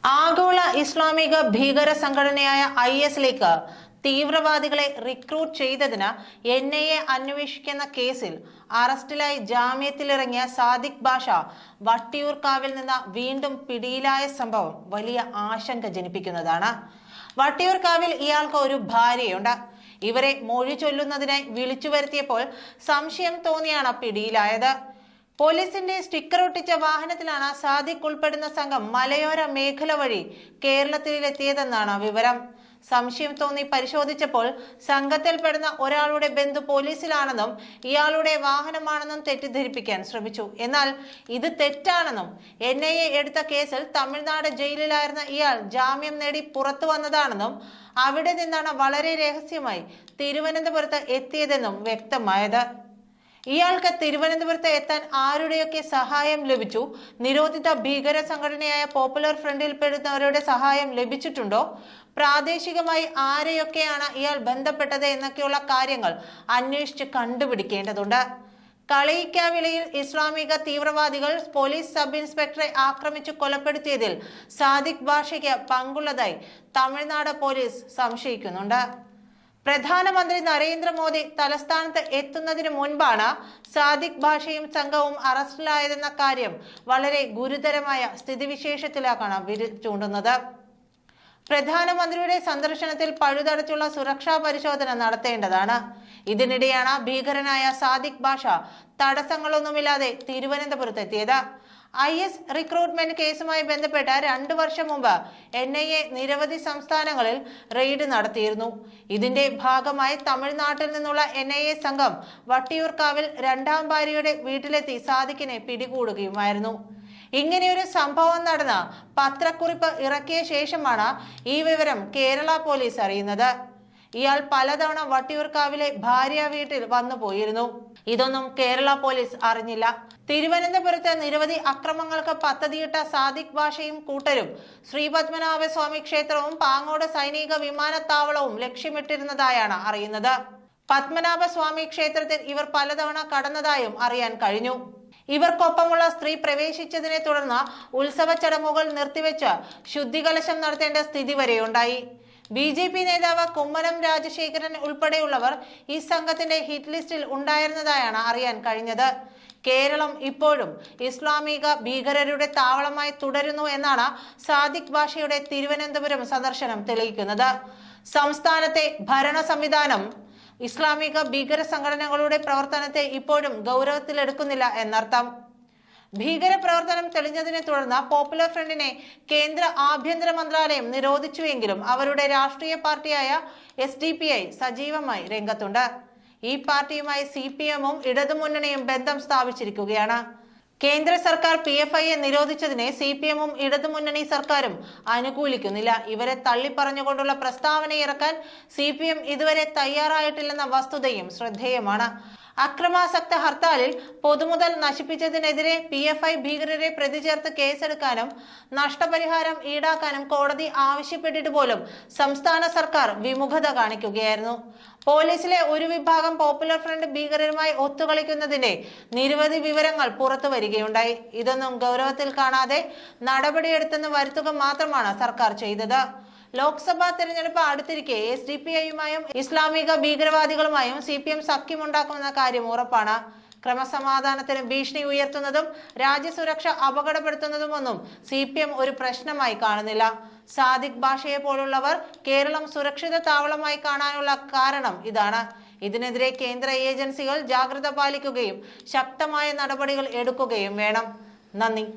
ആഗോള ഇസ്ലാമിക ഭീകര സംഘടനയായ IS തീവ്രവാദികളെ റിക്രൂട്ട് ചെയ്തതിന് NIA അന്വേഷിക്കുന്ന കേസിൽ അറസ്റ്റിലായി ജാമ്യത്തിലിറങ്ങിയ സാദിഖ് ബാഷ വട്ടിയൂർക്കാവിൽ നിന്ന് വീണ്ടും പിടിയിലായ സംഭവം വലിയ ആശങ്ക ജനിപ്പിക്കുന്നതാണ്. വട്ടിയൂർക്കാവിൽ ഇയാൾക്ക് ഒരു ഭാര്യയുണ്ട്. ഇവരെ മൊഴി ചൊല്ലുന്നതിനായി വിളിച്ചു വരുത്തിയപ്പോൾ സംശയം തോന്നിയാണ് പിടിയിലായത്. പോലീസിന്റെ സ്റ്റിക്കർ ഒട്ടിച്ച വാഹനത്തിലാണ് സാദിഖ് ഉൾപ്പെടുന്ന സംഘം മലയോര മേഖല വഴി കേരളത്തിലെത്തിയതെന്നാണ് വിവരം. സംശയം തോന്നി പരിശോധിച്ചപ്പോൾ സംഘത്തിൽപ്പെടുന്ന ഒരാളുടെ ബന്ധു പോലീസിലാണെന്നും ഇയാളുടെ വാഹനമാണെന്നും തെറ്റിദ്ധരിപ്പിക്കാൻ ശ്രമിച്ചു. എന്നാൽ ഇത് തെറ്റാണെന്നും NIA എടുത്ത കേസിൽ തമിഴ്നാട് ജയിലിലായിരുന്ന ഇയാൾ ജാമ്യം നേടി പുറത്തു വന്നതാണെന്നും അവിടെ നിന്നാണ് വളരെ രഹസ്യമായി തിരുവനന്തപുരത്ത് എത്തിയതെന്നും വ്യക്തമായത്. ഇയാൾക്ക് തിരുവനന്തപുരത്ത് എത്താൻ ആരുടെയൊക്കെ സഹായം ലഭിച്ചു? നിരോധിത ഭീകര സംഘടനയായ പോപ്പുലർ ഫ്രണ്ടിൽ പെടുന്നവരുടെ സഹായം ലഭിച്ചിട്ടുണ്ടോ? പ്രാദേശികമായി ആരെയൊക്കെയാണ് ഇയാൾ ബന്ധപ്പെട്ടത് എന്നൊക്കെയുള്ള കാര്യങ്ങൾ അന്വേഷിച്ച് കണ്ടുപിടിക്കേണ്ടതുണ്ട്. കളയിക്കാവിളയിൽ ഇസ്ലാമിക തീവ്രവാദികൾ പോലീസ് സബ് ഇൻസ്പെക്ടറെ ആക്രമിച്ചു കൊലപ്പെടുത്തിയതിൽ സാദിഖ് ബാഷയ്ക്ക് പങ്കുള്ളതായി തമിഴ്നാട് പോലീസ് സംശയിക്കുന്നുണ്ട്. പ്രധാനമന്ത്രി നരേന്ദ്രമോദി തലസ്ഥാനത്ത് എത്തുന്നതിന് മുൻപാണ് സാദിഖ് ബാഷയും സംഘവും അറസ്റ്റിലായതെന്ന കാര്യം വളരെ ഗുരുതരമായ സ്ഥിതിവിശേഷത്തിലാക്കാണ് ചൂണ്ടുന്നത്. പ്രധാനമന്ത്രിയുടെ സന്ദർശനത്തിൽ പഴുതടച്ചുള്ള സുരക്ഷാ പരിശോധന നടത്തേണ്ടതാണ്. ഇതിനിടെയാണ് ഭീകരനായ സാദിഖ് ബാഷ തടസ്സങ്ങളൊന്നുമില്ലാതെ തിരുവനന്തപുരത്തെത്തിയത്. IS റിക്രൂട്ട്മെന്റ് കേസുമായി ബന്ധപ്പെട്ട 2 വർഷം മുമ്പ് NIA നിരവധി സംസ്ഥാനങ്ങളിൽ റെയ്ഡ് നടത്തിയിരുന്നു. ഇതിന്റെ ഭാഗമായി തമിഴ്നാട്ടിൽ നിന്നുള്ള NIA സംഘം വട്ടിയൂർക്കാവിൽ 2ാം ഭാര്യയുടെ വീട്ടിലെത്തി സാദിഖിനെ പിടികൂടുകയുമായിരുന്നു. ഇങ്ങനെയൊരു സംഭവം നടന്ന പത്രക്കുറിപ്പ് ഇറക്കിയ ശേഷമാണ് ഈ വിവരം കേരള പോലീസ് അറിയുന്നത്. ഇയാൾ പലതവണ വട്ടിയൂർക്കാവിലെ ഭാര്യ വീട്ടിൽ വന്നു പോയിരുന്നു. ഇതൊന്നും കേരള പോലീസ് അറിഞ്ഞില്ല. തിരുവനന്തപുരത്ത് നിരവധി അക്രമങ്ങൾക്ക് പദ്ധതിയിട്ട സാദിഖ് ബാഷയും കൂട്ടരും ശ്രീപത്മനാഭസ്വാമി ക്ഷേത്രവും പാങ്ങോട് സൈനിക വിമാനത്താവളവും ലക്ഷ്യമിട്ടിരുന്നതായാണ് അറിയുന്നത്. പത്മനാഭസ്വാമി ക്ഷേത്രത്തിൽ ഇവർ പലതവണ കടന്നതായും അറിയാൻ കഴിഞ്ഞു. ഇവർക്കൊപ്പമുള്ള സ്ത്രീ പ്രവേശിച്ചതിനെ തുടർന്ന് ഉത്സവ ചടങ്ങുകൾ നിർത്തിവെച്ച് ശുദ്ധികലശം നടത്തേണ്ട സ്ഥിതി വരെയുണ്ടായി. BJP നേതാവ് കുമ്മനം രാജശേഖരൻ ഉൾപ്പെടെയുള്ളവർ ഈ സംഘത്തിന്റെ ഹിറ്റ് ലിസ്റ്റിൽ ഉണ്ടായിരുന്നതായാണ് അറിയാൻ കഴിഞ്ഞത്. കേരളം ഇപ്പോഴും ഇസ്ലാമിക ഭീകരരുടെ താവളമായി തുടരുന്നു എന്നാണ് സാദിഖ് ബാഷയുടെ തിരുവനന്തപുരം സന്ദർശനം തെളിയിക്കുന്നത്. സംസ്ഥാനത്തെ ഭരണ സംവിധാനം ഇസ്ലാമിക ഭീകര സംഘടനകളുടെ പ്രവർത്തനത്തെ ഇപ്പോഴും ഗൗരവത്തിലെടുക്കുന്നില്ല എന്നർത്ഥം. ഭീകര പ്രവർത്തനം തെളിഞ്ഞതിനെ തുടർന്ന് പോപ്പുലർ ഫ്രണ്ടിനെ കേന്ദ്ര ആഭ്യന്തര മന്ത്രാലയം നിരോധിച്ചുവെങ്കിലും അവരുടെ രാഷ്ട്രീയ പാർട്ടിയായ SDPI സജീവമായി രംഗത്തുണ്ട്. ഈ പാർട്ടിയുമായി CPM-ഉം ഇടതുമുന്നണിയും ബന്ധം സ്ഥാപിച്ചിരിക്കുകയാണ്. കേന്ദ്ര സർക്കാർ PFIയെ നിരോധിച്ചതിനെ CPM-ഉം ഇടതുമുന്നണി സർക്കാരും അനുകൂലിക്കുന്നില്ല. ഇവരെ തള്ളിപ്പറഞ്ഞുകൊണ്ടുള്ള പ്രസ്താവന ഇറക്കാൻ CPM ഇതുവരെ തയ്യാറായിട്ടില്ലെന്ന വസ്തുതയും ശ്രദ്ധേയമാണ്. അക്രമാസക്ത ഹർത്താലിൽ പൊതുമുതൽ നശിപ്പിച്ചതിനെതിരെ PFI ഭീകരരെ പ്രതി ചേർത്ത് കേസെടുക്കാനും നഷ്ടപരിഹാരം ഈടാക്കാനും കോടതി ആവശ്യപ്പെട്ടിട്ട് പോലും സംസ്ഥാന സർക്കാർ വിമുഖത കാണിക്കുകയായിരുന്നു. പോലീസിലെ ഒരു വിഭാഗം പോപ്പുലർ ഫ്രണ്ട് ഭീകരരുമായി ഒത്തുകളിക്കുന്നതിന്റെ നിരവധി വിവരങ്ങൾ പുറത്തു വരികയുണ്ടായി. ഇതൊന്നും ഗൗരവത്തിൽ കാണാതെ നടപടിയെടുത്തെന്ന് വരുത്തുക മാത്രമാണ് സർക്കാർ ചെയ്തത്. ലോക്സഭാ തെരഞ്ഞെടുപ്പ് അടുത്തിരിക്കെ SDPIയുമായും ഇസ്ലാമിക ഭീകരവാദികളുമായും CPM സഖ്യമുണ്ടാക്കുമെന്ന കാര്യം ഉറപ്പാണ്. ക്രമസമാധാനത്തിന് ഭീഷണി ഉയർത്തുന്നതും രാജ്യസുരക്ഷ അപകടപ്പെടുത്തുന്നതുമൊന്നും CPM ഒരു പ്രശ്നമായി കാണുന്നില്ല. സാദിഖ് ബാഷയെ പോലുള്ളവർ കേരളം സുരക്ഷിത താവളമായി കാണാനുള്ള കാരണം ഇതാണ്. ഇതിനെതിരെ കേന്ദ്ര ഏജൻസികൾ ജാഗ്രത പാലിക്കുകയും ശക്തമായ നടപടികൾ എടുക്കുകയും വേണം. നന്ദി.